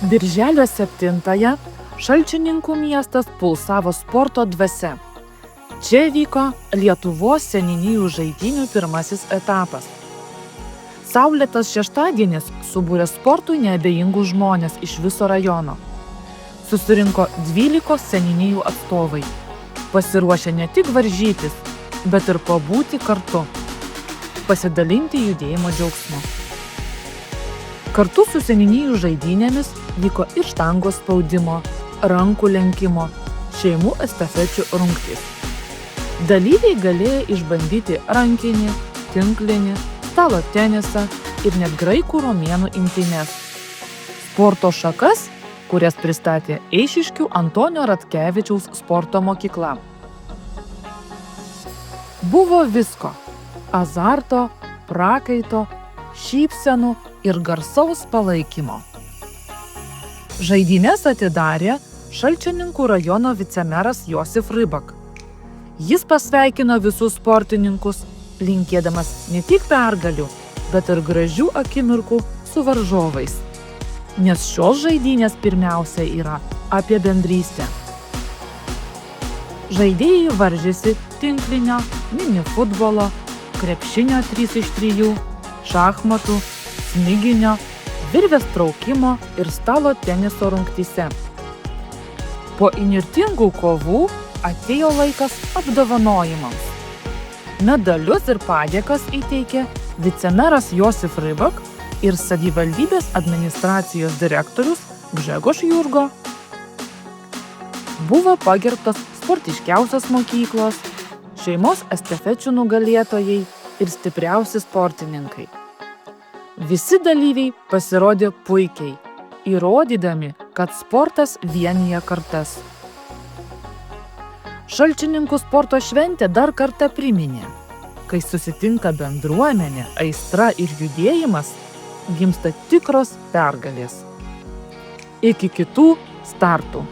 Birželio 7-ąją Šalčininkų miestas pulsavo sporto dvasia. Čia vyko Lietuvos seniūnijų žaidynių pirmasis etapas. Saulėtas šeštadienis subūrė sportui neabejingus žmonės iš viso rajono. Susirinko 12 seniūnijų atstovai, pasiruošę ne tik varžytis, bet ir pabūti kartu, pasidalinti judėjimo džiaugsmu. Kartu su seniūnijų žaidynėmis vyko ir štangos spaudimo, rankų lenkimo, šeimų estafečių rungtys. Dalyviai galėjo išbandyti rankinį, tinklinį, stalo tenisą ir net graikų romėnų imtynes. Sporto šakas, kurias pristatė Eišiškių Antonio Ratkevičiaus sporto mokykla. Buvo visko – azarto, prakaito, šypsenų ir garsaus palaikymo. Žaidynes atidarė Šalčininkų rajono vicemeras Josif Rybak. Jis pasveikino visus sportininkus, linkėdamas ne tik pergalių, bet ir gražių akimirkų su varžovais. Nes šios žaidynės pirmiausia yra apie bendrystę. Žaidėjai varžėsi tinklinio, mini futbolo, krepšinio 3x3, šachmatų, smiginio, virvės traukimo ir stalo teniso rungtyse. Po įnirtingų kovų atėjo laikas apdovanojimams. Medalius ir padėkas įteikė vicemeras Josif Rybak ir savivaldybės administracijos direktorius Gžegož Jurgo. Buvo pagerbtos sportiškiausios mokyklos, šeimos estafečių nugalėtojai ir stipriausi sportininkai. Visi dalyviai pasirodė puikiai, įrodydami, kad sportas vienija kartas. Šalčininkų sporto šventė dar kartą priminė, kai susitinka bendruomenė, aistra ir judėjimas, gimsta tikros pergalės. Iki kitų startų.